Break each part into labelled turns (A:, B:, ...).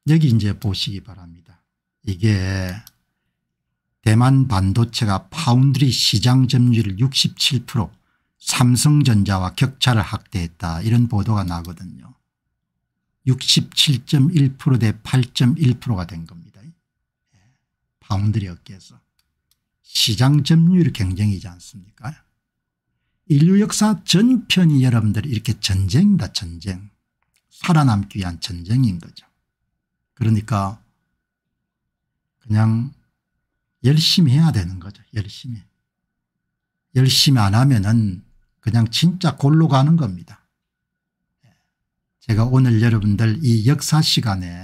A: 여기 이제 보시기 바랍니다. 이게 대만 반도체가 파운드리 시장 점유율 67% 삼성전자와 격차를 확대했다 이런 보도가 나거든요. 67.1% 대 8.1%가 된 겁니다. 파운드리 업계에서. 시장 점유율 경쟁이지 않습니까? 인류 역사 전편이 여러분들 이렇게 전쟁이다 전쟁. 살아남기 위한 전쟁인 거죠. 그러니까 그냥 열심히 해야 되는 거죠. 열심히. 열심히 안 하면은 그냥 진짜 골로 가는 겁니다. 제가 오늘 여러분들 이 역사 시간에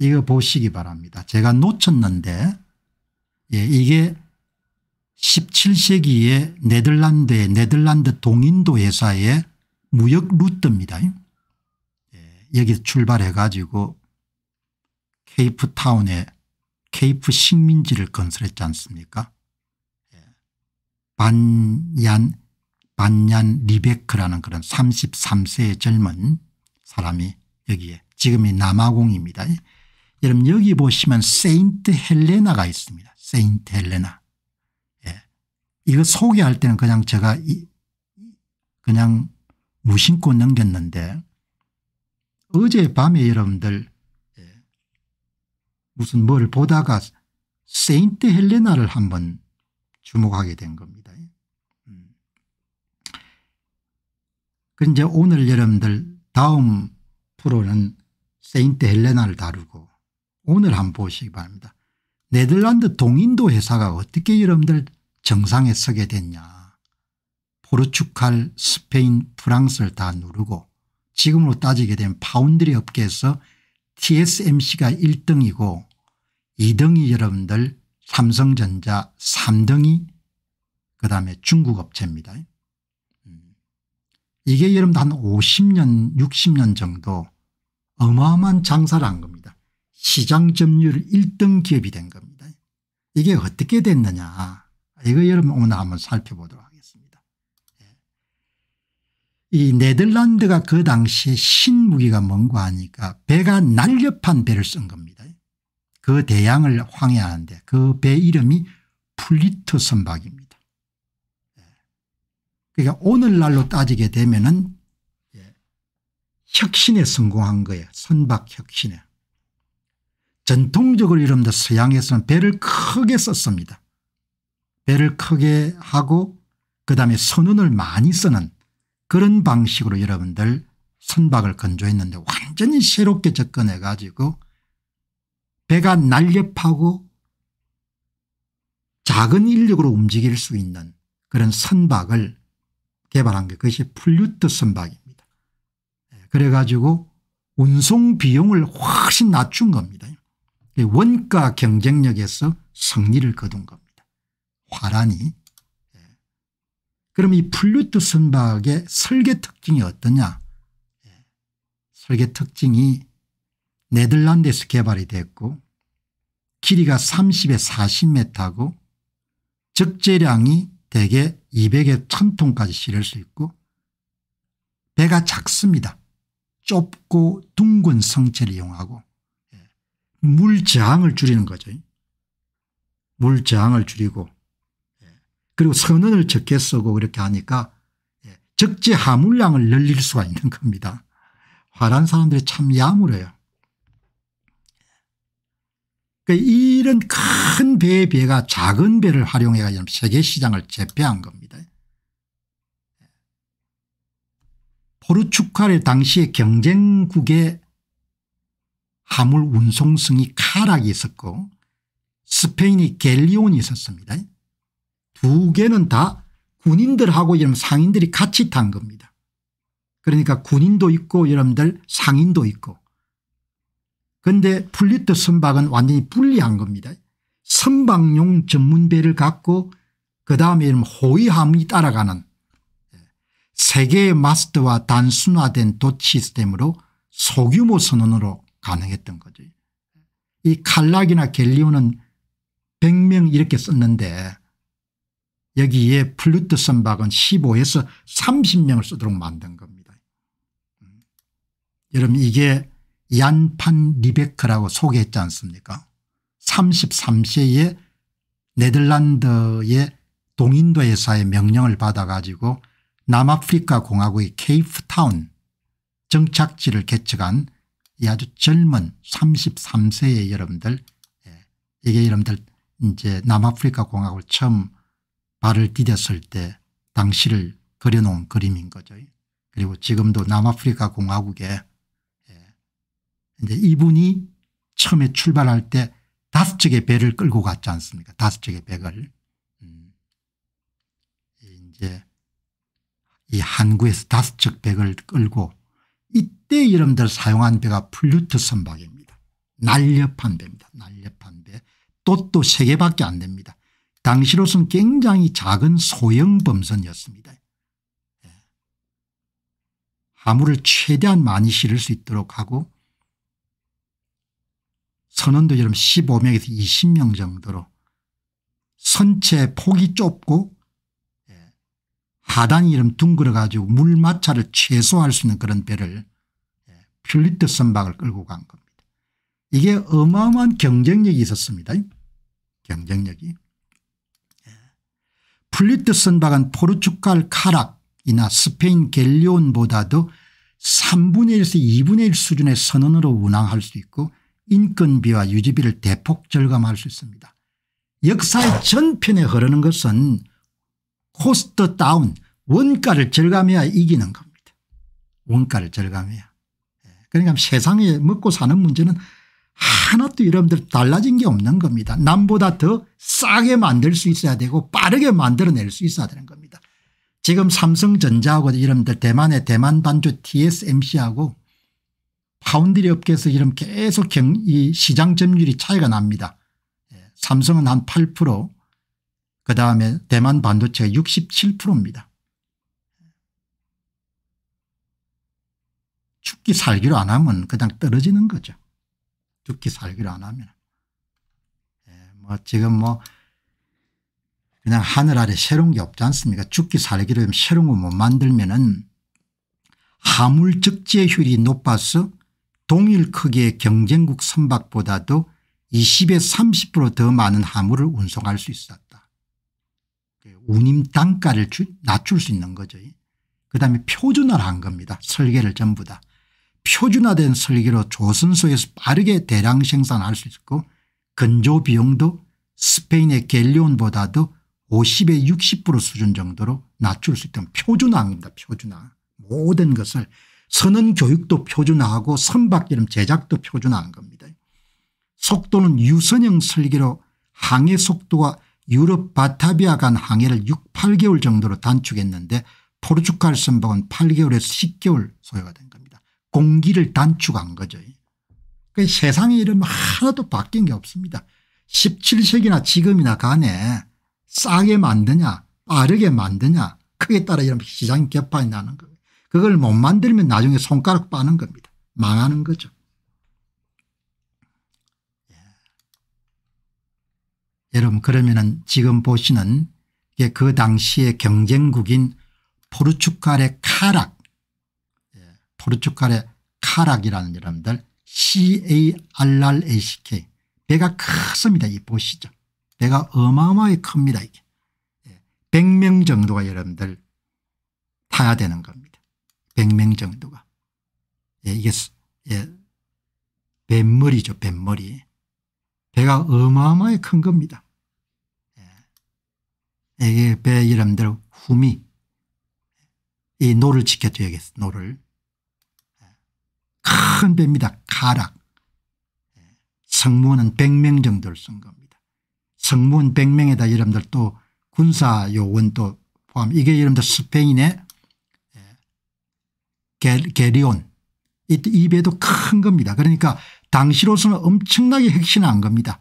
A: 이거 보시기 바랍니다. 제가 놓쳤는데 이게 17세기에 네덜란드의 네덜란드 동인도 회사의 무역 루트입니다. 여기서 출발해 가지고 케이프타운에 케이프 식민지를 건설했지 않습니까? 반얀 리베크라는 그런 33세의 젊은 사람이 여기에 지금이 남아공입니다. 여러분 여기 보시면 세인트 헬레나가 있습니다. 세인트 헬레나. 이거 소개할 때는 그냥 제가 그냥 무심코 넘겼는데 어젯밤에 여러분들 무슨 뭘 보다가 세인트 헬레나를 한번 주목하게 된 겁니다. 그런데 이제 오늘 여러분들 다음 프로는 세인트 헬레나를 다루고 오늘 한번 보시기 바랍니다. 네덜란드 동인도 회사가 어떻게 여러분들 정상에 서게 됐냐. 포르투갈, 스페인, 프랑스를 다 누르고 지금으로 따지게 되면 파운드리 업계에서 TSMC가 1등이고 2등이 여러분들 삼성전자, 3등이 그다음에 중국 업체입니다. 이게 여러분들 한 50년 60년 정도 어마어마한 장사를 한 겁니다. 시장 점유율 1등 기업이 된 겁니다. 이게 어떻게 됐느냐. 이거 여러분 오늘 한번 살펴보도록 하겠습니다. 이 네덜란드가 그 당시에 신무기가 뭔가 하니까 배가 날렵한 배를 쓴 겁니다. 그 대양을 항해하는데 그 배 이름이 플리트 선박입니다. 그러니까 오늘날로 따지게 되면은 혁신에 성공한 거예요. 선박 혁신에. 전통적으로 여러분들 서양에서는 배를 크게 썼습니다. 배를 크게 하고 그다음에 선원을 많이 쓰는 그런 방식으로 여러분들 선박을 건조했는데 완전히 새롭게 접근해 가지고 배가 날렵하고 작은 인력으로 움직일 수 있는 그런 선박을 개발한 게 그것이 플루트 선박입니다. 그래 가지고 운송 비용을 훨씬 낮춘 겁니다. 원가 경쟁력에서 승리를 거둔 겁니다. 화란히. 그럼 이 플루트 선박의 설계 특징이 어떠냐. 설계 특징이 네덜란드에서 개발이 됐고 길이가 30에 40m고 적재량이 대개 200에 1000톤까지 실을 수 있고 배가 작습니다. 좁고 둥근 성체를 이용하고 물 저항을 줄이는 거죠. 물 저항을 줄이고 그리고 선원을 적게 쓰고 그렇게 하니까 적재 화물량을 늘릴 수가 있는 겁니다. 화란 사람들이 참 야물어요. 그러니까 이런 큰 배에 비해가 작은 배를 활용해 가지고 세계 시장을 제패한 겁니다. 포르투갈의 당시의 경쟁국의 화물 운송성이 카락이 있었고 스페인이 갤리온이 있었습니다. 두 개는 다 군인들하고 이런 상인들이 같이 탄 겁니다. 그러니까 군인도 있고 여러분들 상인도 있고. 그런데 플리트 선박은 완전히 분리한 겁니다. 선박용 전문 배를 갖고 그다음에 호위 화물이 따라가는 세 개의 마스트와 단순화된 돛 시스템으로 소규모 선원으로 가능했던 거죠. 이 칼락이나 갤리온은 100명 이렇게 썼는데 여기에 플루트 선박은 15에서 30명을 쓰도록 만든 겁니다. 여러분 이게 얀판 리베크라고 소개했지 않습니까? 33세에 네덜란드의 동인도 회사의 명령을 받아 가지고 남아프리카 공화국의 케이프타운 정착지를 개척한 이 아주 젊은 33세의 여러분들, 이게 여러분들 이제 남아프리카 공화국을 처음 발을 디뎠을 때 당시를 그려놓은 그림인 거죠. 그리고 지금도 남아프리카 공화국에 이제 이분이 처음에 출발할 때 5척의 배를 끌고 갔지 않습니까? 5척의 배를. 이제 이 항구에서 5척 배를 끌고 이때 여러분들 사용한 배가 플루트 선박입니다. 날렵한 배입니다. 날렵한 배. 돛도 3개밖에 안 됩니다. 당시로서는 굉장히 작은 소형 범선이었습니다. 화물을 최대한 많이 실을 수 있도록 하고 선원도 여러분 15명에서 20명 정도로 선체 폭이 좁고 하단이 이름 둥그러 가지고 물마찰을 최소화할 수 있는 그런 배를 플루트 선박을 끌고 간 겁니다. 이게 어마어마한 경쟁력이 있었습니다. 경쟁력이. 플루트 선박은 포르투갈 카락이나 스페인 갤리온보다도 3분의 1에서 2분의 1 수준의 선원으로 운항할 수 있고 인건비와 유지비를 대폭 절감할 수 있습니다. 역사의 전편에 흐르는 것은 코스트 다운, 원가를 절감해야 이기는 겁니다. 원가를 절감해야. 그러니까 세상에 먹고 사는 문제는 하나도 여러분들 달라진 게 없는 겁니다. 남보다 더 싸게 만들 수 있어야 되고 빠르게 만들어낼 수 있어야 되는 겁니다. 지금 삼성전자하고 여러분들 대만의 대만반도 TSMC하고 파운드리 업계에서 이런 계속 이 시장 점유율이 차이가 납니다. 삼성은 한 8%, 그다음에 대만 반도체가 67%입니다. 죽기 살기로 안 하면 그냥 떨어지는 거죠. 죽기 살기로 안 하면. 뭐 지금 뭐 그냥 하늘 아래 새로운 게 없지 않습니까? 죽기 살기로 새로운 거 못 만들면은 화물 적재율이 높아서 동일 크기의 경쟁국 선박보다도 20에서 30% 더 많은 화물을 운송할 수 있었다. 운임 단가를 낮출 수 있는 거죠. 그다음에 표준화를 한 겁니다. 설계를 전부 다. 표준화된 설계로 조선소에서 빠르게 대량 생산할 수 있고 건조 비용도 스페인의 갤리온보다도 50에 60% 수준 정도로 낮출 수 있다는 표준화한 겁니다. 표준화. 모든 것을 선원 교육도 표준화하고 선박 이름 제작도 표준화한 겁니다. 속도는 유선형 설계로 항해 속도가 유럽 바타비아 간 항해를 8개월 정도로 단축했는데 포르투갈 선박은 8개월에서 10개월 소요가 된 겁니다. 공기를 단축한 거죠. 그러니까 세상에 이러면 하나도 바뀐 게 없습니다. 17세기나 지금이나 간에 싸게 만드냐 빠르게 만드냐 크게 따라 이런 시장 격파이 나는 거예요. 그걸 못 만들면 나중에 손가락 빠는 겁니다. 망하는 거죠. 여러분 그러면은 지금 보시는 그 당시의 경쟁국인 포르투갈의 카락, 포르투갈의 카락이라는 여러분들 CARRACK 배가 크습니다. 이 보시죠. 배가 어마어마하게 큽니다. 이게 100명 정도가 여러분들 타야 되는 겁니다. 100명 정도가. 이게 뱃머리죠. 뱃머리. 배가 어마어마하게 큰 겁니다. 이게 배 이름들 후미. 이 노를 지켜줘야겠어. 노를. 큰 배입니다. 카락. 승무원은 100명 정도를 쓴 겁니다. 승무원 100명에다 여러분들 또 군사 요원 또 포함. 이게 여러분들 스페인의 게리온. 이 배도 큰 겁니다. 그러니까 당시로서는 엄청나게 혁신한 겁니다.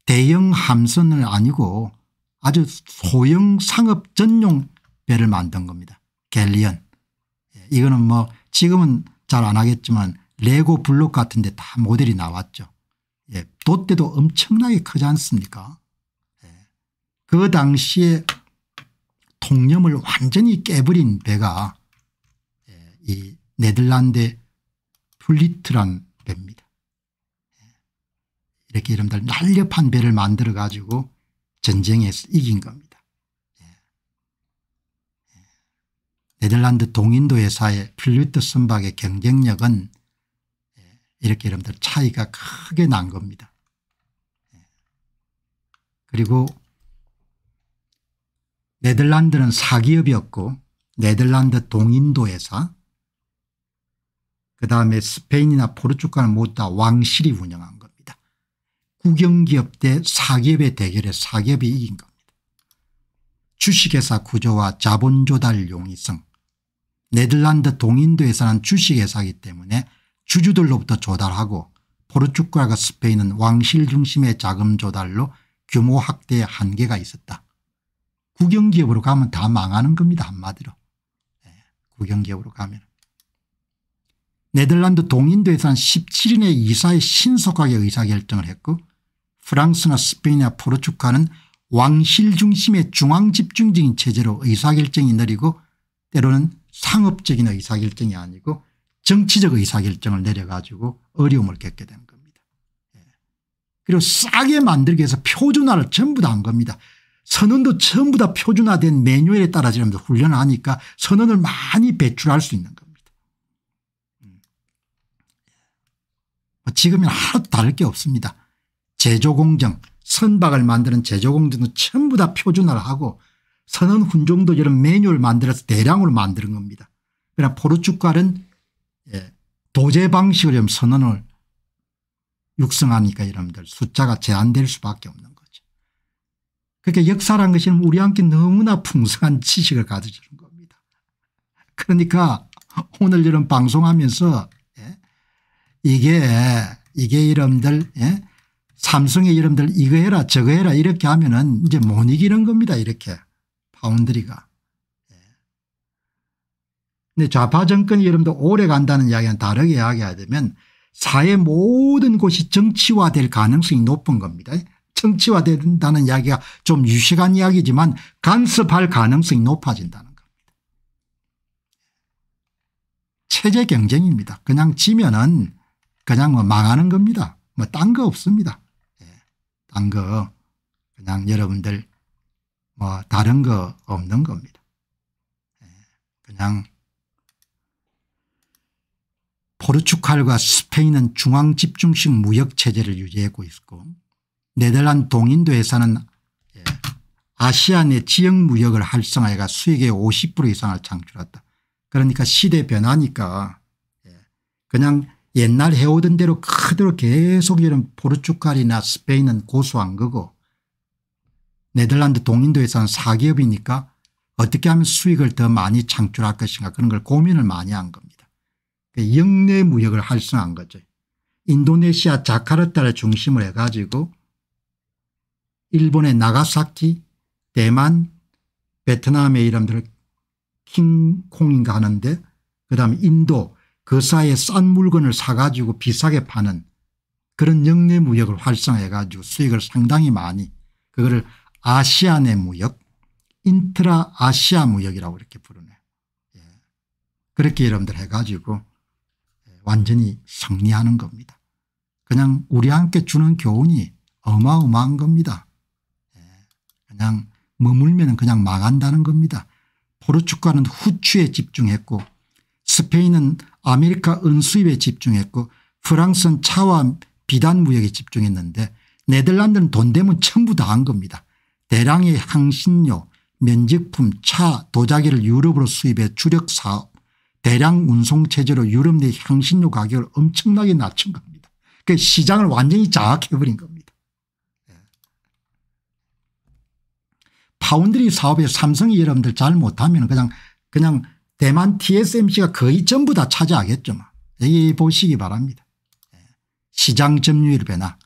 A: 대형 함선을 아니고 아주 소형 상업 전용 배를 만든 겁니다. 갤리언. 이거는 뭐 지금은 잘 안 하겠지만 레고 블록 같은 데 다 모델이 나왔죠. 돛대도 엄청나게 크지 않습니까? 그 당시에 통념을 완전히 깨버린 배가 이 네덜란드 플리트란 배입니다. 이렇게 여러분들 날렵한 배를 만들어 가지고 전쟁에서 이긴 겁니다. 네덜란드 동인도 회사의 플루트 선박의 경쟁력은 이렇게 여러분들 차이가 크게 난 겁니다. 그리고 네덜란드는 사기업이었고 네덜란드 동인도 회사 그다음에 스페인이나 포르투갈은 모두 다 왕실이 운영한 겁니다. 국영기업 대 사기업의 대결에 사기업이 이긴 겁니다. 주식회사 구조와 자본 조달 용이성 네덜란드 동인도 회사는 주식회사이기 때문에 주주들로부터 조달하고 포르투갈과 스페인은 왕실 중심의 자금 조달로 규모 확대에 한계가 있었다. 국영기업으로 가면 다 망하는 겁니다. 한마디로. 국영기업으로 가면. 네덜란드 동인도 회사는 17인의 이사에 신속하게 의사결정을 했고 프랑스나 스페인이나 포르투갈은 왕실 중심의 중앙집중적인 체제로 의사결정이 느리고 때로는 상업적인 의사결정이 아니고 정치적 의사결정을 내려가지고 어려움을 겪게 된 겁니다. 그리고 싸게 만들기 위해서 표준화를 전부 다 한 겁니다. 선언도 전부 다 표준화된 매뉴얼에 따라 훈련을 하니까 선언을 많이 배출할 수 있는 겁니다. 지금은 하나도 다를 게 없습니다. 제조공정 선박을 만드는 제조공정도 전부 다 표준화를 하고 선언 훈종도 이런 매뉴얼을 만들어서 대량으로 만드는 겁니다. 그러나 포르투갈은 도제 방식으로 선언을 육성하니까 여러분들 숫자가 제한될 수밖에 없는 거죠. 그러니까 역사란 것이 우리한테 너무나 풍성한 지식을 가르치는 겁니다. 그러니까 오늘 이런 방송하면서 이게 여러분들 삼성의 여러분들 이거 해라 저거 해라 이렇게 하면은 이제 못 이기는 겁니다. 이렇게 파운드리가. 근데 좌파 정권이 여러분들 오래 간다는 이야기는 다르게 이야기해야 되면 사회 모든 곳이 정치화될 가능성이 높은 겁니다. 정치화된다는 이야기가 좀 유식한 이야기지만 간섭할 가능성이 높아진다는 겁니다. 체제 경쟁입니다. 그냥 지면은 그냥 뭐 망하는 겁니다. 뭐 딴 거 없습니다. 딴 거 그냥 여러분들 뭐 다른 거 없는 겁니다. 그냥 포르투갈과 스페인은 중앙집중식 무역체제를 유지하고 있고 네덜란드 동인도 회사는 아시아 내 지역 무역을 활성화해가 수익의 50% 이상을 창출했다. 그러니까 시대 변화니까 그냥 옛날 해오던 대로 그대로 계속 이런 포르투갈이나 스페인은 고수한 거고 네덜란드 동인도 회사는 사기업이니까 어떻게 하면 수익을 더 많이 창출할 것인가 그런 걸 고민을 많이 한 겁니다. 영내 무역을 활성화한 거죠. 인도네시아 자카르타를 중심으로 해가지고 일본의 나가사키 대만 베트남의 이름들 킹콩인가 하는데 그다음에 인도 그 사이에 싼 물건을 사가지고 비싸게 파는 그런 영내 무역을 활성화해 가지고 수익을 상당히 많이 그거를 아시아 내 무역 인트라 아시아 무역이라고 이렇게 부르네요. 그렇게 여러분들 해가지고 완전히 승리하는 겁니다. 그냥 우리한테 주는 교훈이 어마어마한 겁니다. 그냥 머물면 그냥 망한다는 겁니다. 포르투갈은 후추에 집중했고 스페인은 아메리카 은수입에 집중했고 프랑스는 차와 비단 무역에 집중했는데 네덜란드는 돈 되면 전부 다 한 겁니다. 대량의 향신료 면직품 차 도자기를 유럽으로 수입해 주력 사업 대량 운송체제로 유럽 내 향신료 가격을 엄청나게 낮춘 겁니다. 그러니까 시장을 완전히 장악해버린 겁니다. 파운드리 사업에 삼성이 여러분들 잘 못하면 그냥 대만 TSMC가 거의 전부 다 차지하겠죠. 여기 보시기 바랍니다. 시장 점유율 변화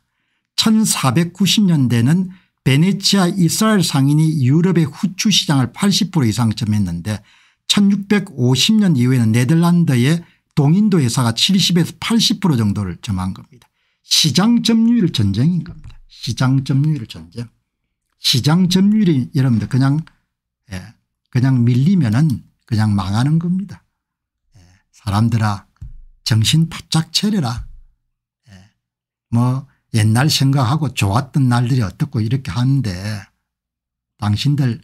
A: 1490년대는 베네치아 이스라엘 상인이 유럽의 후추 시장을 80% 이상 점했는데 1650년 이후에는 네덜란드의 동인도 회사가 70에서 80% 정도를 점한 겁니다. 시장 점유율 전쟁인 겁니다. 시장 점유율 전쟁. 시장 점유율이 여러분들 그냥 밀리면은 그냥 망하는 겁니다. 사람들아 정신 바짝 차려라. 뭐 옛날 생각하고 좋았던 날들이 어떻고 이렇게 하는데 당신들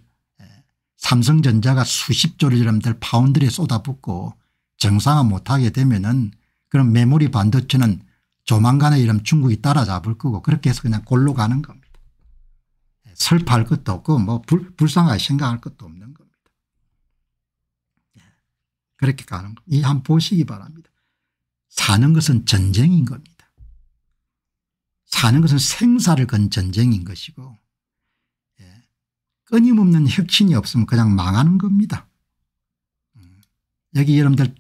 A: 삼성전자가 수십조를 여러분들 파운드리에 쏟아붓고 정상화 못하게 되면은 그럼 메모리 반도체는 조만간에 이러면 중국이 따라잡을 거고 그렇게 해서 그냥 골로 가는 겁니다. 슬퍼할 것도 없고 뭐 불쌍하게 생각할 것도 없는 겁니다. 그렇게 가는 거. 이 한번 보시기 바랍니다. 사는 것은 전쟁인 겁니다. 사는 것은 생사를 건 전쟁인 것이고 끊임없는 혁신이 없으면 그냥 망하는 겁니다. 여기 여러분들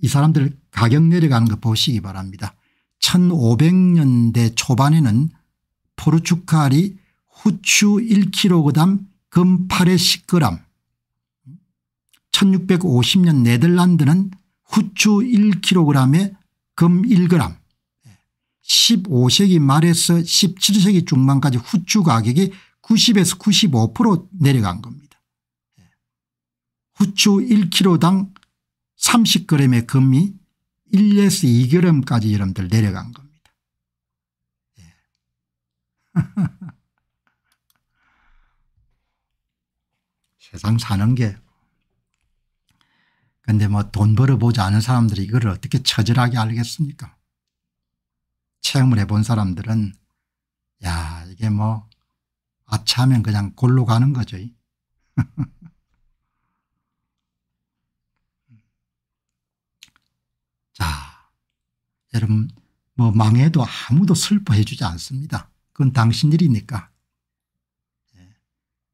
A: 이 사람들 가격 내려가는 거 보시기 바랍니다. 1500년대 초반에는 포르투갈이 후추 1kg 금 8에 10g 1650년 네덜란드는 후추 1kg에 금 1g 15세기 말에서 17세기 중반까지 후추 가격이 90에서 95% 내려간 겁니다. 후추 1kg당 30g의 금이 1에서 2g까지 여러분들 내려간 겁니다. 세상 사는 게 근데 뭐 돈 벌어보지 않은 사람들이 이걸 어떻게 처절하게 알겠습니까? 체험을 해본 사람들은 야 이게 뭐 아차하면 그냥 골로 가는 거죠. 자 여러분 뭐 망해도 아무도 슬퍼해 주지 않습니다. 그건 당신들이니까.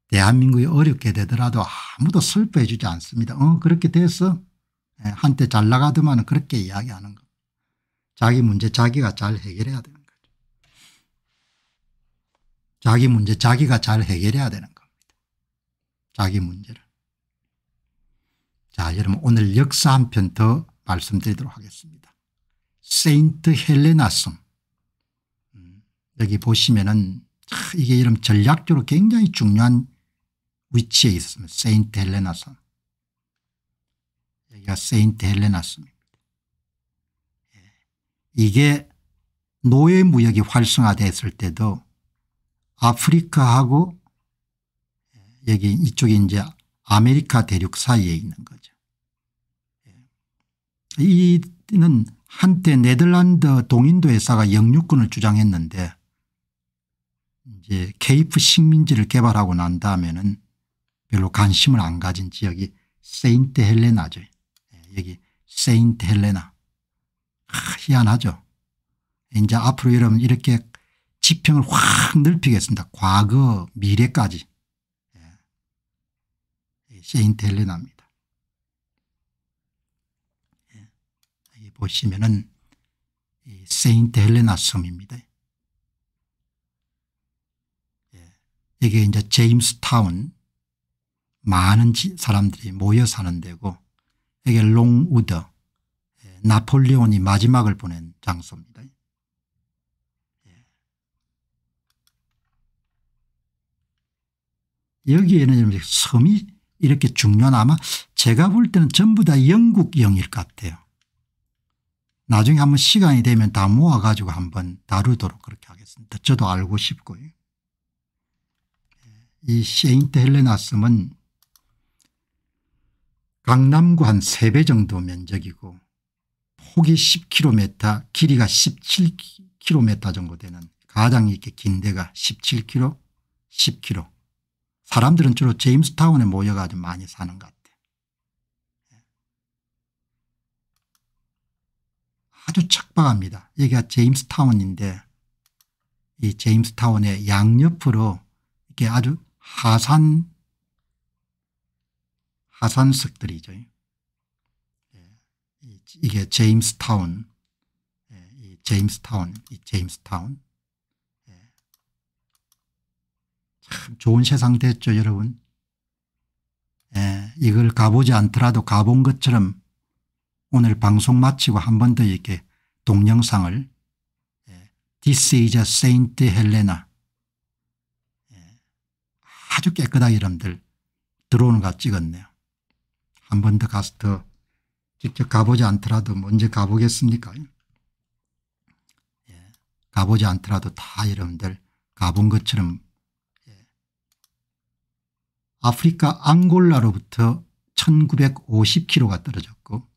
A: 대한민국이 어렵게 되더라도 아무도 슬퍼해 주지 않습니다. 그렇게 돼서 한때 잘 나가더만 그렇게 이야기하는 거. 자기 문제 자기가 잘 해결해야 되는 거죠. 자기 문제 자기가 잘 해결해야 되는 겁니다. 자기 문제를. 자 여러분 오늘 역사 한 편 더 말씀드리도록 하겠습니다. 세인트 헬레나 섬. 여기 보시면은 이게 이런 전략적으로 굉장히 중요한 위치에 있었습니다. 세인트 헬레나 섬. 여기가 세인트 헬레나 섬입니다. 이게 노예무역이 활성화됐을 때도 아프리카하고 여기 이쪽이 이제 아메리카 대륙 사이에 있는 거죠. 이는 한때 네덜란드 동인도 회사가 영유권을 주장했는데 이제 케이프 식민지를 개발하고 난 다음에는 별로 관심을 안 가진 지역이 세인트 헬레나죠. 여기 세인트 헬레나. 희한하죠. 이제 앞으로 여러분 이렇게 지평을 확 넓히겠습니다. 과거 미래까지. 세인트 헬레나입니다. 여기 보시면은 세인트 헬레나 섬입니다. 이게 이제 제임스 타운 많은 사람들이 모여 사는 데고 이게 롱우드 나폴레온이 마지막을 보낸 장소입니다. 여기에는 섬이 이렇게 중요한 아마 제가 볼 때는 전부 다 영국령일 것 같아요. 나중에 한번 시간이 되면 다 모아가지고 한번 다루도록 그렇게 하겠습니다. 저도 알고 싶고요. 이 세인트 헬레나 섬은 강남구 한 3배 정도 면적이고 폭이 10km 길이가 17km 정도 되는 가장 이렇게 긴 데가 17km 10km 사람들은 주로 제임스타운에 모여가지고 많이 사는 것 같아요. 아주 척박합니다. 여기가 제임스타운인데 이 제임스타운의 양옆으로 이렇게 아주 하산석들이죠. 이게 제임스타운, 이 제임스타운. 참 좋은 세상 됐죠, 여러분. 이걸 가보지 않더라도 가본 것처럼 오늘 방송 마치고 한 번 더 이렇게 동영상을 This is Saint Helena 아주 깨끗하게 여러분들 들어오는 거 찍었네요. 한 번 더 가서 더 직접 가보지 않더라도 먼저 가보겠습니까? 가보지 않더라도 다 여러분들 가본 것처럼 아프리카 앙골라로부터 1950km가 떨어졌고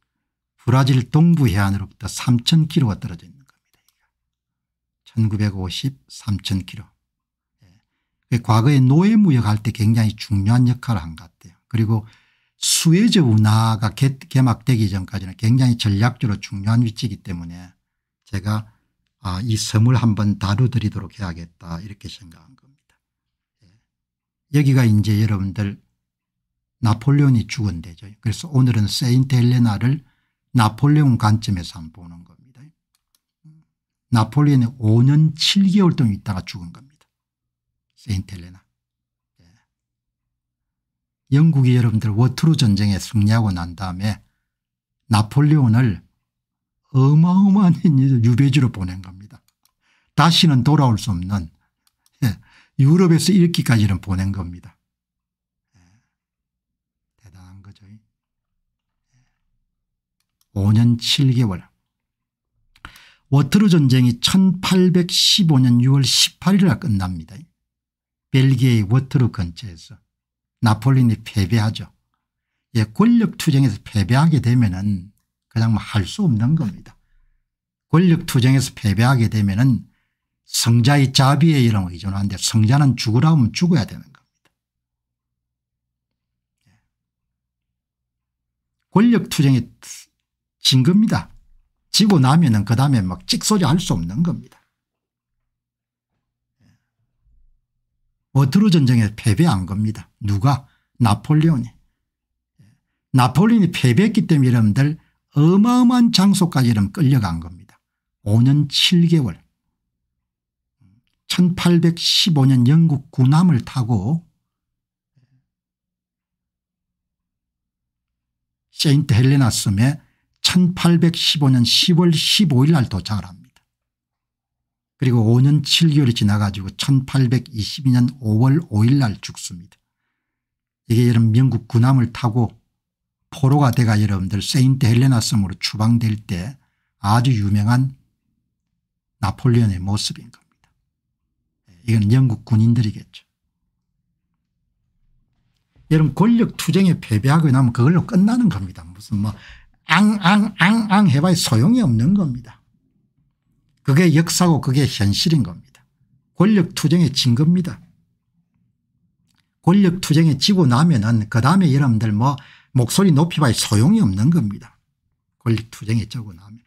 A: 브라질 동부 해안으로부터 3000km가 떨어져 있는 겁니다. 1950, 3000km. 과거에 노예무역할 때 굉장히 중요한 역할을 한 것 같아요. 그리고 수에즈 운하가 개막되기 전까지는 굉장히 전략적으로 중요한 위치이기 때문에 제가 이 섬을 한번 다루드리도록 해야겠다 이렇게 생각한 겁니다. 여기가 이제 여러분들 나폴레온이 죽은 데죠. 그래서 오늘은 세인트 헬레나를 나폴레온 관점에서 한번 보는 겁니다. 나폴레온이 5년 7개월 동안 있다가 죽은 겁니다. 세인트 헬레나. 영국이 여러분들 워트루 전쟁에 승리하고 난 다음에 나폴레온을 어마어마한 유배지로 보낸 겁니다. 다시는 돌아올 수 없는 유럽에서 이렇게까지는 보낸 겁니다. 대단한 거죠. 5년 7개월. 워트루 전쟁이 1815년 6월 18일에 끝납니다. 벨기에의 워트루 근처에서 나폴레온이 패배하죠. 권력투쟁에서 패배하게 되면은 그냥 뭐 할 수 없는 겁니다. 권력투쟁에서 패배하게 되면은 성자의 자비에 이런 의존하는데 성자는 죽으라 하면 죽어야 되는 겁니다. 권력투쟁에 진 겁니다. 지고 나면은 그 다음에 막 찍소리 할 수 없는 겁니다. 워트루 전쟁에 패배한 겁니다. 누가? 나폴레온이. 나폴레온이 패배했기 때문에 여러분들 어마어마한 장소까지 이러면 끌려간 겁니다. 5년 7개월. 1815년 영국 군함을 타고 세인트 헬레나 섬에 1815년 10월 15일 날 도착을 합니다. 그리고 5년 7개월이 지나가지고 1822년 5월 5일 날 죽습니다. 이게 여러분 영국 군함을 타고 포로가 돼가 여러분들 세인트 헬레나 섬으로 추방될 때 아주 유명한 나폴레온의 모습인 겁니다. 이건 영국 군인들이겠죠. 여러분 권력 투쟁에 패배하고 나면 그걸로 끝나는 겁니다. 무슨 뭐 앙앙앙앙 해봐야 소용이 없는 겁니다. 그게 역사고 그게 현실인 겁니다. 권력투쟁에 진 겁니다. 권력투쟁에 지고 나면은 그 다음에 여러분들 뭐 목소리 높이봐야 소용이 없는 겁니다. 권력투쟁에 지고 나면.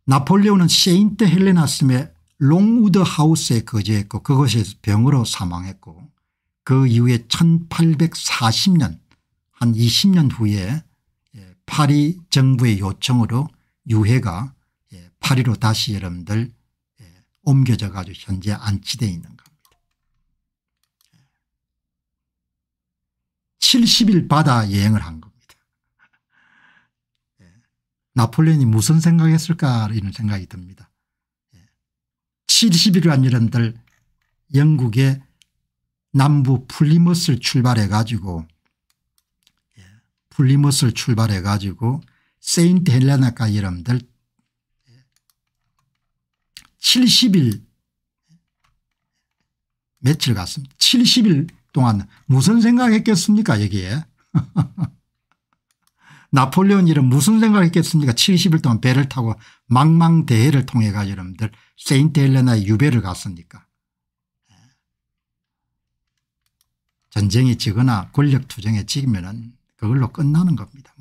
A: 나폴레온은 세인트 헬레나 섬의 롱우드 하우스에 거주했고 그곳에서 병으로 사망했고 그 이후에 1840년 한 20년 후에 파리 정부의 요청으로 유해가 파리로 다시 여러분들 옮겨져 가지고 현재 안치되어 있는 겁니다. 70일 바다 여행을 한 겁니다. 나폴레온이 무슨 생각했을까 이런 생각이 듭니다. 70일간 여러분들 영국의 남부 플리머스를 출발해 가지고 세인트 헬레나까지 여러분들 70일 며칠 갔습니다. 70일 동안 무슨 생각했겠습니까 여기에. 나폴레온이 무슨 생각했겠습니까. 70일 동안 배를 타고 망망대해를 통해 가지고 여러분들 세인트 헬레나의 유배를 갔으니까. 전쟁이 지거나 권력투쟁에 지면은 그걸로 끝나는 겁니다.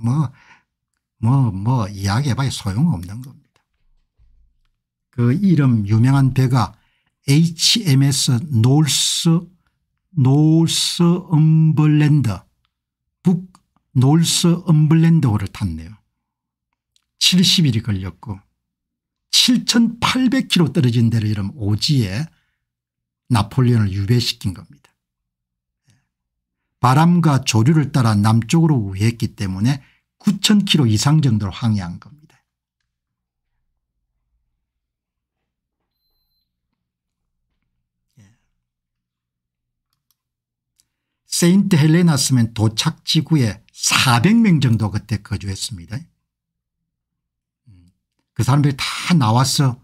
A: 이야기해봐야 소용없는 겁니다. 그 이름 유명한 배가 HMS 노스엄벌랜드 북 노스엄벌랜드호를 탔네요. 70일이 걸렸고 7800km 떨어진 데를 이런 오지에 나폴레온을 유배시킨 겁니다. 바람과 조류를 따라 남쪽으로 우회했기 때문에 9000km 이상 정도를 항해한 겁니다. 세인트 헬레나 섬엔 도착 지구에 400명 정도 그때 거주했습니다. 그 사람들이 다 나와서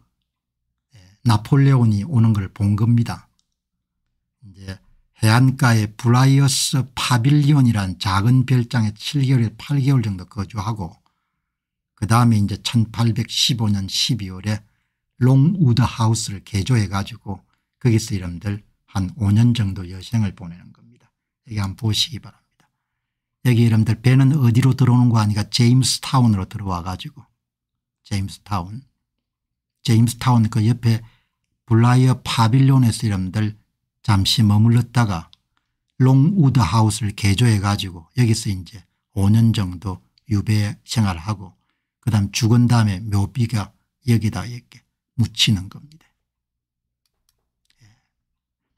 A: 나폴레온이 오는 걸 본 겁니다. 이제 해안가에 블라이어스 파빌리온이라는 작은 별장에 7개월에서 8개월 정도 거주하고 그다음에 이제 1815년 12월에 롱우드 하우스를 개조해 가지고 거기서 여러분들 한 5년 정도 여생을 보내는 겁니다. 여기 한번 보시기 바랍니다. 여기 여러분들 배는 어디로 들어오는 거 아니까 제임스타운으로 들어와 가지고 제임스타운 그 옆에 블라이어 파빌리온에서 여러분들 잠시 머물렀다가 롱우드 하우스를 개조해 가지고 여기서 이제 5년 정도 유배 생활하고 그다음 죽은 다음에 묘비가 여기다 이렇게 묻히는 겁니다.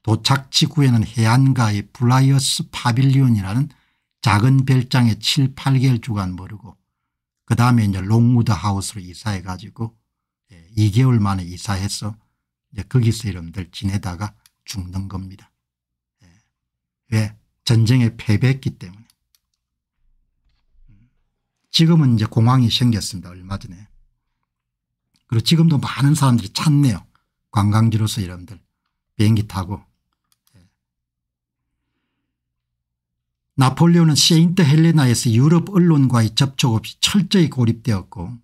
A: 도착 직후에는 해안가의 블라이어스 파빌리온이라는 작은 별장에 7, 8개월 주간 머르고 그다음에 이제 롱우드 하우스로 이사해 가지고 2개월 만에 이사해서 이제 거기서 여러분들 지내다가 죽는 겁니다. 왜? 전쟁에 패배했기 때문에. 지금은 이제 공항이 생겼습니다. 얼마 전에. 그리고 지금도 많은 사람들이 찾네요. 관광지로서 여러분들 비행기 타고. 나폴레온은 세인트 헬레나에서 유럽 언론과의 접촉 없이 철저히 고립되었고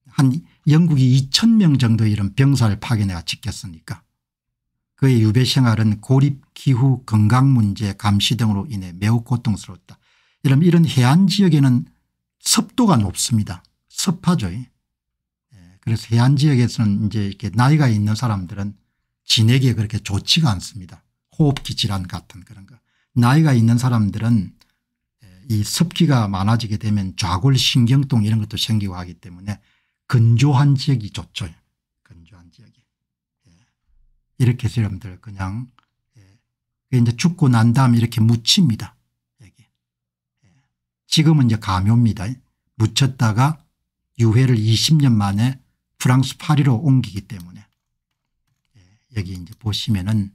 A: 한 영국이 2000명 정도 이런 병사를 파견해가 지켰으니까 그의 유배 생활은 고립 기후 건강 문제 감시 등으로 인해 매우 고통스러웠다. 이런 해안 지역에는 습도가 높습니다. 습하죠. 그래서 해안 지역에서는 이제 이렇게 나이가 있는 사람들은 지내기에 그렇게 좋지가 않습니다. 호흡기 질환 같은 그런 거. 나이가 있는 사람들은 이 습기가 많아지게 되면 좌골신경통 이런 것도 생기고 하기 때문에 건조한 지역이 좋죠. 건조한 지역이. 이렇게 해서 여러분들 그냥 이제 죽고 난 다음에 이렇게 묻힙니다. 여기. 지금은 이제 감요입니다. 묻혔다가 유해를 20년 만에 프랑스 파리로 옮기기 때문에 여기 이제 보시면은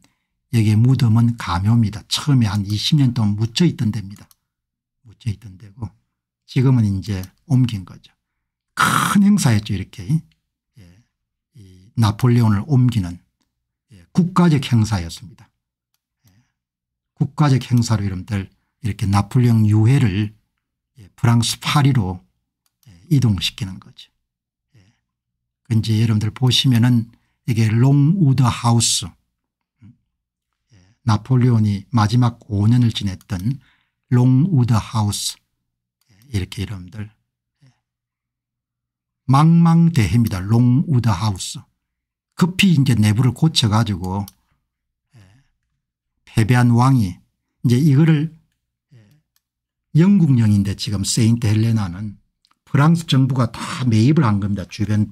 A: 여기에 무덤은 감요입니다. 처음에 한 20년 동안 묻혀 있던 데입니다. 묻혀 있던 데고 지금은 이제 옮긴 거죠. 큰 행사였죠. 이렇게 이 나폴레온을 옮기는 국가적 행사였습니다. 국가적 행사로 여러분들 이렇게 나폴레옹 유해를 프랑스 파리로 이동시키는 거죠. 이제 여러분들 보시면은 이게 롱우드 하우스 나폴레온이 마지막 5년을 지냈던 롱우드 하우스 이렇게 여러분들 망망대해입니다. 롱우드 하우스. 급히 이제 내부를 고쳐 가지고 패배한 왕이 이제 이거를 영국령인데 지금 세인트 헬레나는 프랑스 정부가 다 매입을 한 겁니다. 주변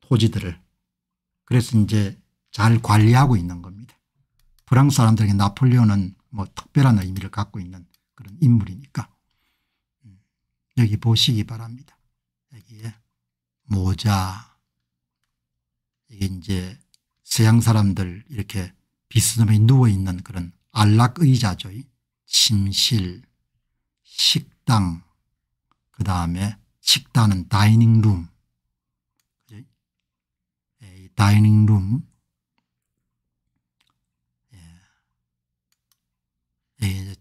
A: 토지들을. 그래서 이제 잘 관리하고 있는 겁니다. 프랑스 사람들에게 나폴레온은 뭐 특별한 의미를 갖고 있는 그런 인물이니까. 여기 보시기 바랍니다. 여기에 모자 이게 이제 서양 사람들 이렇게 비스듬히 누워있는 그런 안락의자죠. 침실 식당 그다음에 식단은 다이닝룸 다이닝룸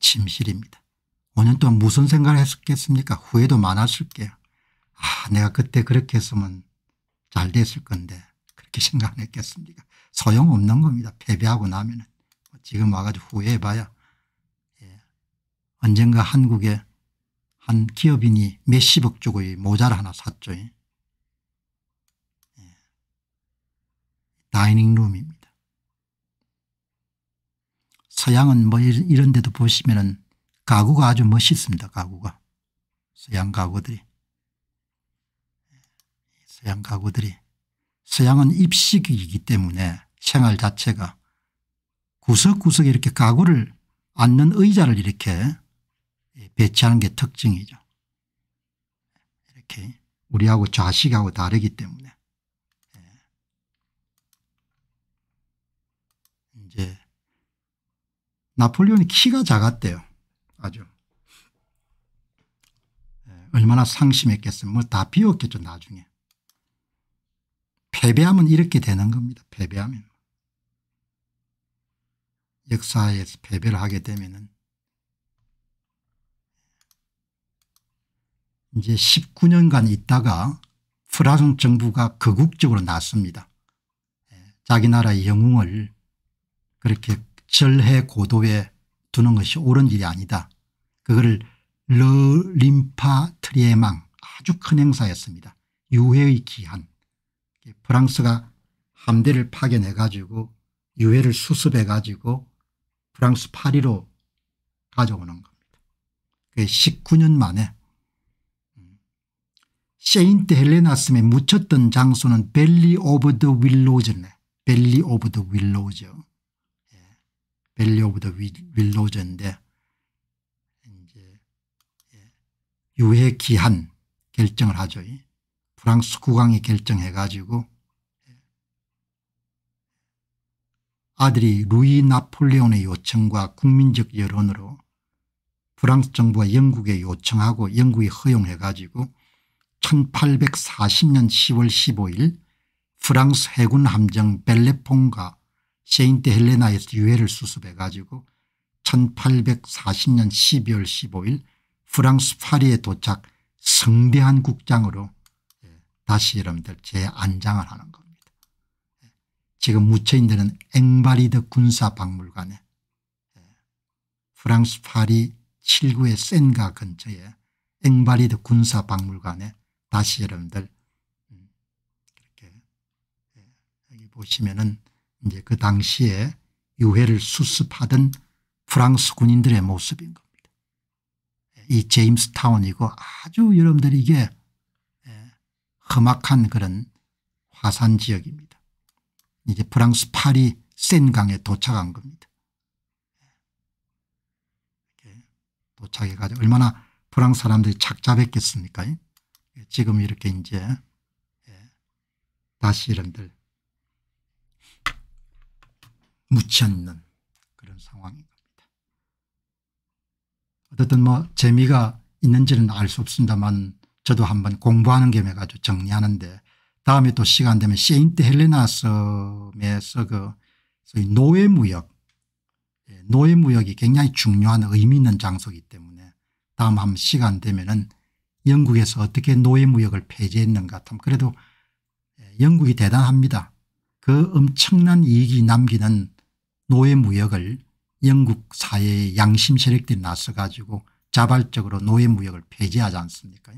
A: 침실입니다. 5년 동안 무슨 생각을 했겠습니까? 후회도 많았을 게요. 내가 그때 그렇게 했으면 잘 됐을 건데 그렇게 생각 안 했겠습니까? 소용없는 겁니다. 패배하고 나면은. 지금 와가지고 후회해봐야 언젠가 한국에 한 기업인이 몇십억 주고 이 모자를 하나 샀죠. 다이닝룸입니다. 서양은 뭐 이런 데도 보시면은 가구가 아주 멋있습니다. 가구가. 서양 가구들이. 서양은 입식이기 때문에 생활 자체가 구석구석에 이렇게 가구를 앉는 의자를 이렇게 배치하는 게 특징이죠. 이렇게 우리하고 좌식하고 다르기 때문에. 이제 나폴레온이 키가 작았대요. 아주. 얼마나 상심했겠어요. 뭐 다 비웠겠죠 나중에. 패배하면 이렇게 되는 겁니다. 패배하면. 역사에서 패배를 하게 되면은 이제 19년간 있다가 프랑스 정부가 거국적으로 났습니다. 자기 나라의 영웅을 그렇게 절해 고도에 두는 것이 옳은 일이 아니다. 그거를 르림파 트리에망 아주 큰 행사였습니다. 유해의 기한. 프랑스가 함대를 파견해 가지고 유해를 수습해 가지고 프랑스 파리로 가져오는 겁니다. 19년 만에 세인트 헬레나섬에 묻혔던 장소는 밸리 오브 더 윌로즈네. 밸리 오브 더 윌로즈. 밸리 오브 더 윌로즈인데 이제 유해 기한 결정을 하죠. 프랑스 국왕이 결정해 가지고 아들이 루이 나폴레온의 요청과 국민적 여론으로 프랑스 정부가 영국에 요청하고 영국이 허용해 가지고 1840년 10월 15일 프랑스 해군 함정 벨레폰과 세인트 헬레나에서 유해를 수습해 가지고 1840년 12월 15일 프랑스 파리에 도착 성대한 국장으로 다시 여러분들 재안장을 하는 겁니다. 지금 묻혀있는 앵바리드 군사박물관에 프랑스 파리 7구의 센가 근처에 앵바리드 군사박물관에 다시 여러분들 이렇게 여기 보시면은 이제 그 당시에 유해를 수습하던 프랑스 군인들의 모습인 겁니다. 이 제임스타운이고 아주 여러분들 이게 험악한 그런 화산 지역입니다. 이제 프랑스 파리 센강에 도착한 겁니다. 이렇게 도착해 가지고 얼마나 프랑스 사람들이 착잡했겠습니까? 지금 이렇게 이제 다시 여러분들 묻혀있는 그런 상황인 겁니다. 어쨌든 뭐 재미가 있는지는 알 수 없습니다만 저도 한번 공부하는 겸 해가지고 정리하는데 다음에 또 시간 되면 세인트 헬레나 섬에서 그 노예무역, 노예무역이 굉장히 중요한 의미 있는 장소이기 때문에 다음 한번 시간 되면은 영국에서 어떻게 노예무역을 폐지했는가 하면 그래도 영국이 대단합니다. 그 엄청난 이익이 남기는 노예무역을 영국 사회의 양심 세력들이 나서 가지고 자발적으로 노예무역을 폐지하지 않습니까?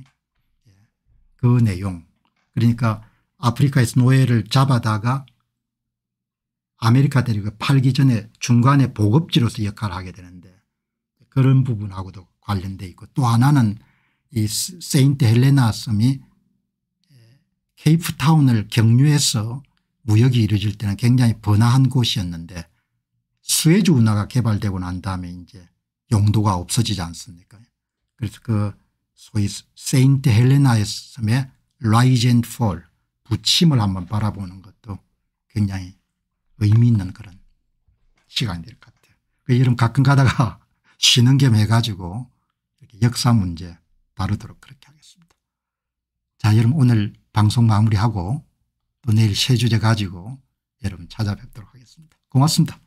A: 그 내용 그러니까 아프리카에서 노예를 잡아다가 아메리카 데리고 팔기 전에 중간에 보급지로서 역할을 하게 되는데 그런 부분하고도 관련돼 있고 또 하나는 이 세인트 헬레나 섬이 케이프타운을 경유해서 무역이 이루어질 때는 굉장히 번화한 곳이었는데 수에즈 운하가 개발되고 난 다음에 이제 용도가 없어지지 않습니까? 그래서 그 소위 세인트 헬레나 섬의 라이즈 앤 폴 부침을 한번 바라보는 것도 굉장히 의미 있는 그런 시간이 될 것 같아요. 여러분 가끔 가다가 쉬는 겸 해가지고 이렇게 역사 문제 다루도록 그렇게 하겠습니다. 자, 여러분 오늘 방송 마무리하고 또 내일 새 주제 가지고 여러분 찾아뵙도록 하겠습니다. 고맙습니다.